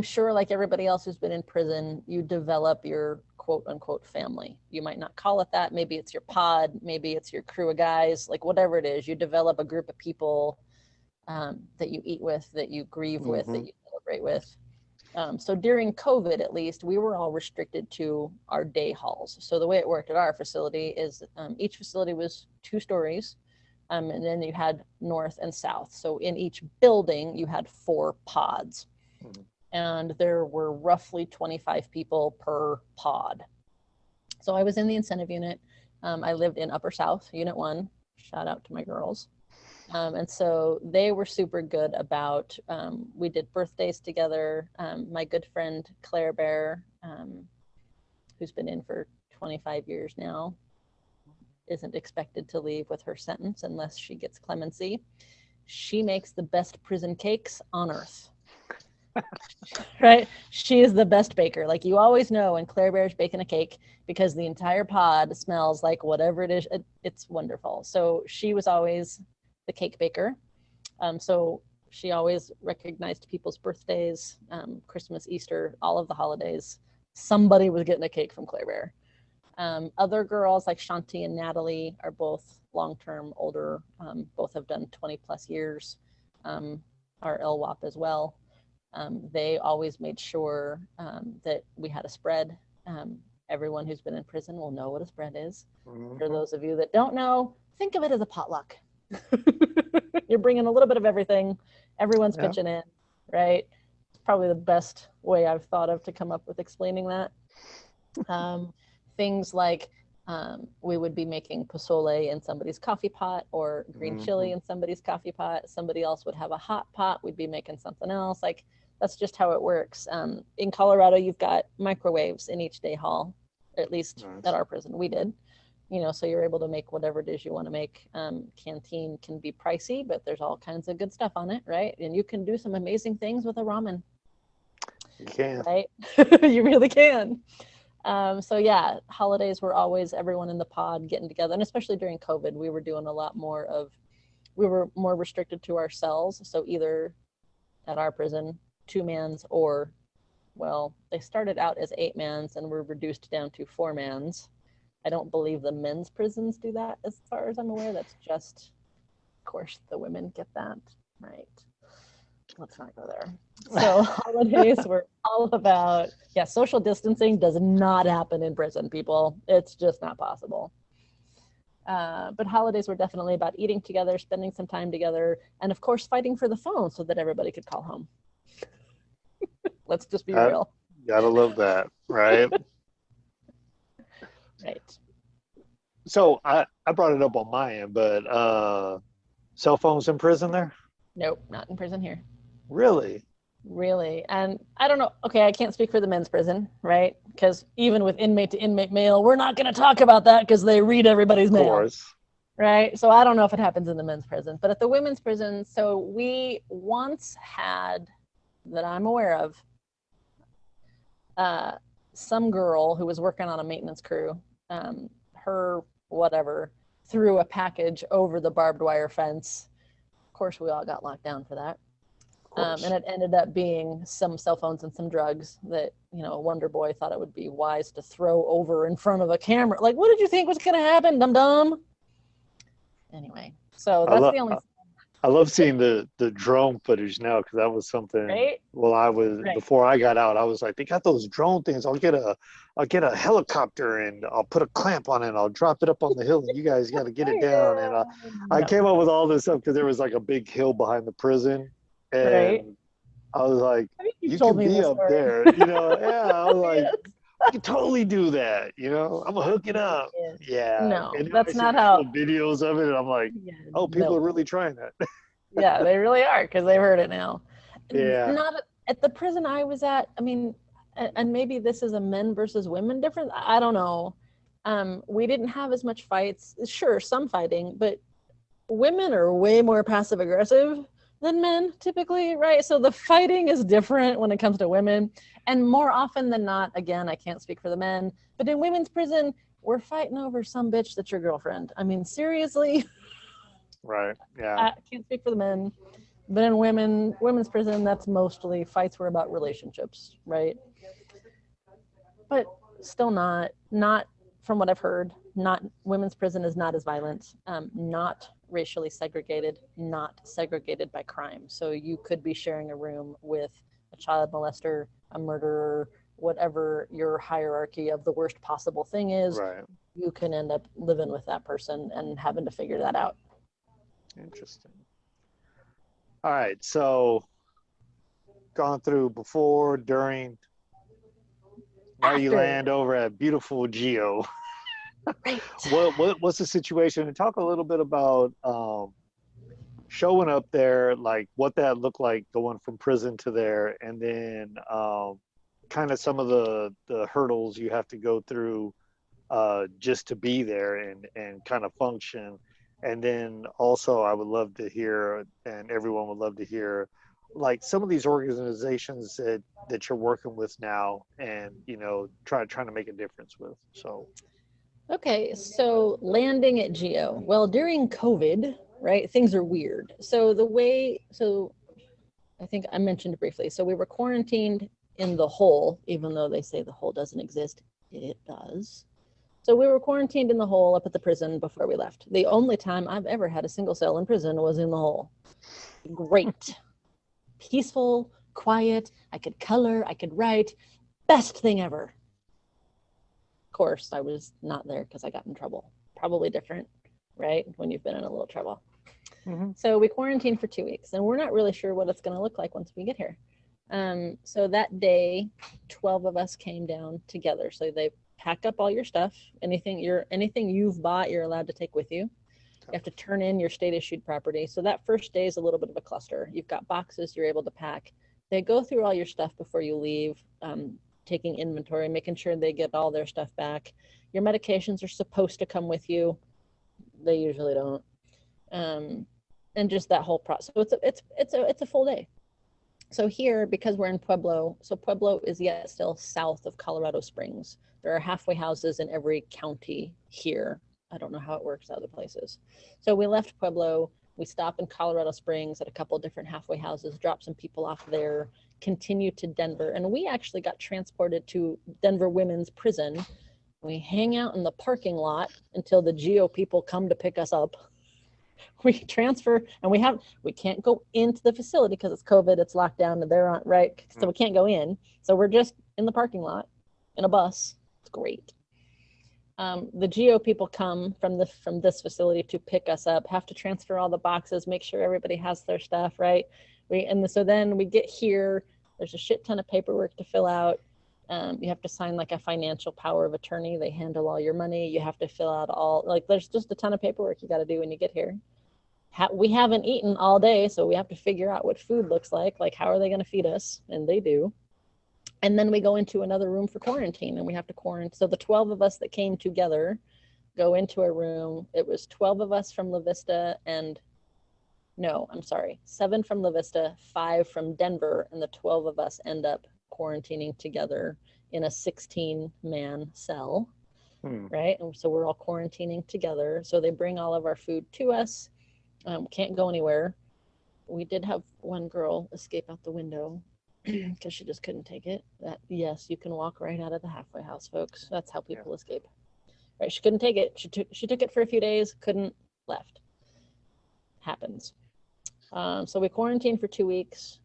sure like everybody else who's been in prison, you develop your quote unquote family. You might not call it that. Maybe it's your pod, maybe it's your crew of guys, like whatever it is, you develop a group of people that you eat with, that you grieve with, that you celebrate with. So during COVID, at least, we were all restricted to our day halls. So the way it worked at our facility is each facility was 2 stories, and then you had north and south. So in each building, you had 4 pods, and there were roughly 25 people per pod. So I was in the incentive unit. I lived in Upper South, Unit 1. Shout out to my girls. And so they were super good about, we did birthdays together. My good friend Claire Bear, who's been in for 25 years now, isn't expected to leave with her sentence unless she gets clemency. She makes the best prison cakes on earth. Right? She is the best baker. Like, you always know when Claire Bear's baking a cake because the entire pod smells like whatever it is. It's wonderful. So she was always the cake baker. So she always recognized people's birthdays, Christmas, Easter, all of the holidays. Somebody was getting a cake from Claire Bear. Other girls like Shanti and Natalie are both long-term older, both have done 20 plus years, are LWAP as well. They always made sure that we had a spread. Everyone who's been in prison will know what a spread is. For those of you that don't know, think of it as a potluck. You're bringing a little bit of everything. Everyone's pitching in, right? It's probably the best way I've thought of to come up with explaining that. Things like we would be making pozole in somebody's coffee pot or green chili in somebody's coffee pot. Somebody else would have a hot pot. We'd be making something else. Like, that's just how it works. In Colorado, you've got microwaves in each day hall, at least at our prison. We did. So you're able to make whatever it is you want to make. Canteen can be pricey, but there's all kinds of good stuff on it, right? And you can do some amazing things with a ramen. You can. Right? You really can. So yeah, holidays were always everyone in the pod getting together. And especially during COVID, we were doing a lot more we were more restricted to our cells. So either at our prison, 2-mans, or, well, they started out as 8-mans and were reduced down to 4-mans. I don't believe the men's prisons do that, as far as I'm aware. That's just, of course, the women get that, right? Let's not go there. So holidays were all about, social distancing does not happen in prison, people. It's just not possible. But holidays were definitely about eating together, spending some time together, and of course, fighting for the phone so that everybody could call home. Let's just be real. Gotta love that, right? Right. So I brought it up on my end, but cell phones in prison there? Nope, not in prison here. Really? Really. And I don't know. Okay, I can't speak for the men's prison, right? Because even with inmate to inmate mail, we're not going to talk about that because they read everybody's mail. Of course. Right? So I don't know if it happens in the men's prison. But at the women's prison, so we once had, that I'm aware of, some girl who was working on a maintenance crew, her whatever, threw a package over the barbed wire fence. Of course, we all got locked down for that. And it ended up being some cell phones and some drugs that, a wonder boy thought it would be wise to throw over in front of a camera. Like, what did you think was going to happen, dum-dum? Anyway, so that's the only... I love seeing the drone footage now, because that was something. Right? Well, before I got out, I was like, they got those drone things. I'll get a helicopter and I'll put a clamp on it and I'll drop it up on the hill and you guys got to get it down. And I came up with all this stuff because there was like a big hill behind the prison, and I was like, you can be up there, I was like, I can totally do that, I'm gonna hook it up. Yeah. No, that's not how. Videos of it, and I'm like, people are really trying that. Yeah, they really are, because they've heard it now. Yeah. Not at the prison I was at. I mean, and maybe this is a men versus women difference. I don't know. We didn't have as much fights. Sure, some fighting, but women are way more passive aggressive than men typically, right? So the fighting is different when it comes to women. And more often than not, again, I can't speak for the men, but in women's prison, we're fighting over some bitch that's your girlfriend. I mean, seriously. Right, yeah. I can't speak for the men, but in women's prison, that's mostly fights were about relationships, right? But still not from what I've heard, women's prison is not as violent, not racially segregated, not segregated by crime. So you could be sharing a room with a child molester, a murderer, whatever your hierarchy of the worst possible thing is, Right. you can end up living with that person and having to figure that out. Interesting. All right. So gone through before, during, now you After, land over at beautiful Geo. right. What's the situation? And talk a little bit about showing up there, like what that looked like going from prison to there, and then kind of some of the hurdles you have to go through just to be there and kind of function. And then also, I would love to hear, and everyone would love to hear, like some of these organizations that you're working with now, and trying to make a difference with. So, Okay, so landing at Geo. Well, during COVID, right, things are weird. So I think I mentioned briefly. So we were quarantined in the hole, even though they say the hole doesn't exist. It does. So we were quarantined in the hole up at the prison before we left. The only time I've ever had a single cell in prison was in the hole. Great. Peaceful, quiet. I could color, I could write. Best thing ever. Of course, I was not there because I got in trouble. Probably different, right? When you've been in a little trouble. mm-hmm. So we quarantined for 2 weeks, and we're not really sure what it's going to look like once we get here. So that day, 12 of us came down together. So they pack up all your stuff. Anything you've bought, you're allowed to take with you. You have to turn in your state issued property. So that first day is a little bit of a cluster. You've got boxes you're able to pack. They go through all your stuff before you leave, taking inventory, making sure they get all their stuff back. Your medications are supposed to come with you. They usually don't. And just that whole process. So it's a full day. So here, because we're in Pueblo, so Pueblo is yet still south of Colorado Springs. There are halfway houses in every county here. I don't know how it works other places. So we left Pueblo. We stop in Colorado Springs at a couple of different halfway houses, drop some people off there, continue to Denver. And we actually got transported to Denver Women's Prison. We hang out in the parking lot until the Geo people come to pick us up. We transfer, and we can't go into the facility because it's COVID, it's locked down, and they're on, right? So we can't go in. So we're just in the parking lot in a bus. It's great. The Geo people come from this facility to pick us up, have to transfer all the boxes, make sure everybody has their stuff, right? So then we get here, there's a shit ton of paperwork to fill out. You have to sign like a financial power of attorney. They handle all your money. You have to fill out there's just a ton of paperwork you got to do when you get here. We haven't eaten all day, so we have to figure out what food looks like how are they going to feed us? And they do. And then we go into another room for quarantine, and we have to quarantine. So the 12 of us that came together go into a room. It was 12 of us from La Vista, 7 from La Vista, 5 from Denver, and the 12 of us end up quarantining together in a 16-man cell, right? And so we're all quarantining together. So they bring all of our food to us. Can't go anywhere. We did have one girl escape out the window because she just couldn't take it. Yes, you can walk right out of the halfway house, folks. That's how people escape. Right? She couldn't take it. She took it for a few days, couldn't, left. Happens. So we quarantined for 2 weeks.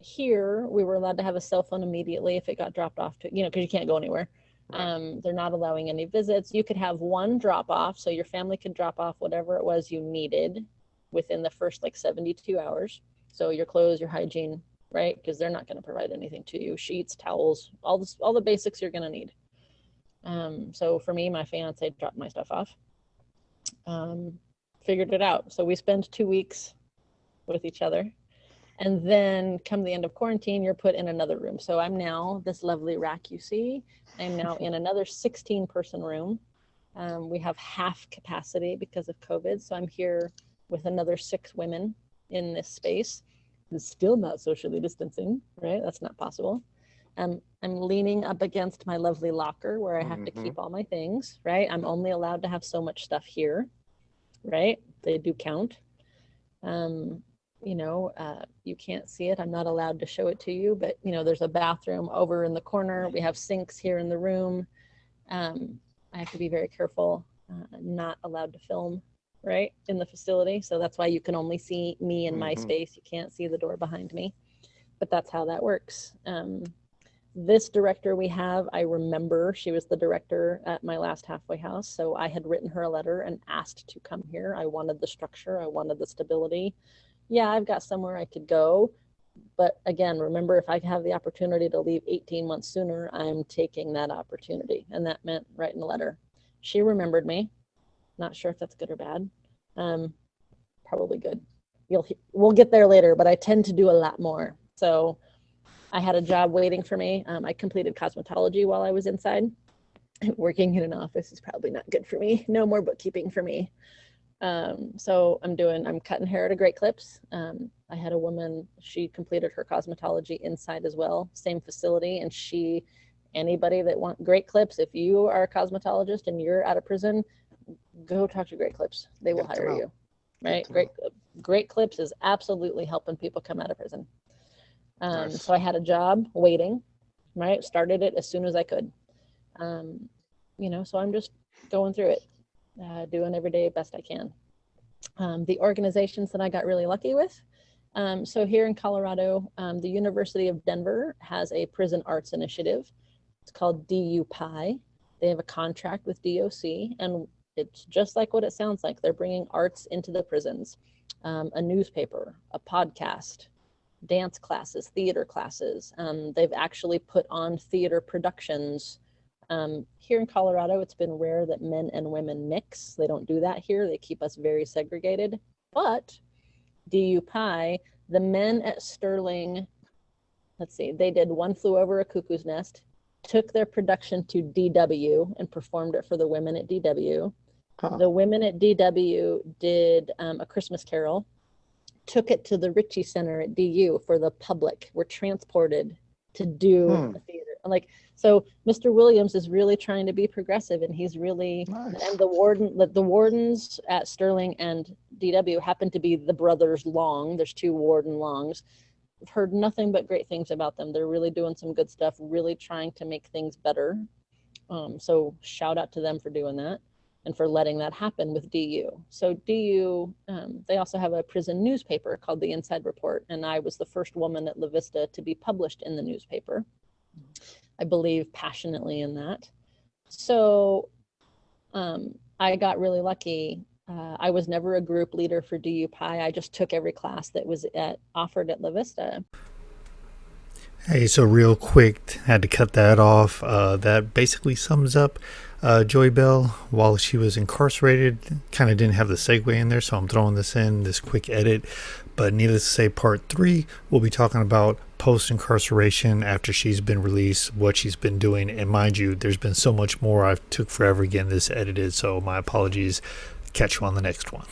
Here, we were allowed to have a cell phone immediately if it got dropped off to, because you can't go anywhere. Right. They're not allowing any visits. You could have one drop off, so your family could drop off whatever it was you needed within the first 72 hours. So your clothes, your hygiene, right? Because they're not going to provide anything to you. Sheets, towels, all the basics you're going to need. So for me, my fiance dropped my stuff off. Figured it out. So we spend 2 weeks with each other. And then come the end of quarantine, you're put in another room. So I'm now, this lovely rack you see, I'm now in another 16-person room. We have half capacity because of COVID. So I'm here with another 6 women in this space. It's still not socially distancing, right? That's not possible. I'm leaning up against my lovely locker where I have to keep all my things, right? I'm only allowed to have so much stuff here, right? They do count. You can't see it. I'm not allowed to show it to you, but there's a bathroom over in the corner. We have sinks here in the room. I have to be very careful. Not allowed to film, right, in the facility. So that's why you can only see me in my space. You can't see the door behind me. but that's how that works. This director we have, I remember she was the director at my last halfway house. So I had written her a letter and asked to come here. I wanted the structure. I wanted the stability. Yeah, I've got somewhere I could go. But again, remember, if I have the opportunity to leave 18 months sooner, I'm taking that opportunity. And that meant writing a letter. She remembered me. Not sure if that's good or bad. Probably good. We'll get there later, but I tend to do a lot more. So I had a job waiting for me. I completed cosmetology while I was inside. Working in an office is probably not good for me. No more bookkeeping for me. So I'm cutting hair at a Great Clips. I had a woman, she completed her cosmetology inside as well, same facility. And anybody that want Great Clips, if you are a cosmetologist and you're out of prison, go talk to Great Clips. They will hire you, right? Great Clips is absolutely helping people come out of prison. Nice. So I had a job waiting, right? Started it as soon as I could. So I'm just going through it, doing every day best I can. The organizations that I got really lucky with. So here in Colorado, the University of Denver has a prison arts initiative. It's called DU-PI. They have a contract with DOC, and it's just like what it sounds like. They're bringing arts into the prisons, a newspaper, a podcast, dance classes, theater classes. They've actually put on theater productions. Here in Colorado, it's been rare that men and women mix. They don't do that here. They keep us very segregated. But DU-PI, the men at Sterling, they did One Flew Over a Cuckoo's Nest, took their production to DW and performed it for the women at DW. Huh. The women at DW did A Christmas Carol, took it to the Ritchie Center at DU for the public, were transported to do a theater. So Mr. Williams is really trying to be progressive, and he's really, nice. And the wardens at Sterling and DW happen to be the brothers Long. There's two Warden Longs. I've heard nothing but great things about them. They're really doing some good stuff, really trying to make things better. So shout out to them for doing that and for letting that happen with DU. So DU, they also have a prison newspaper called the Inside Report, and I was the first woman at La Vista to be published in the newspaper. I believe passionately in that. So I got really lucky. I was never a group leader for DU-PI. I just took every class that was offered at La Vista. Hey, so real quick, had to cut that off. That basically sums up Joybelle while she was incarcerated. Kind of didn't have the segue in there, so I'm throwing this quick edit. But needless to say, part 3, we'll be talking about post-incarceration after she's been released, what she's been doing. And mind you, there's been so much more. I took forever getting this edited, so my apologies. Catch you on the next one.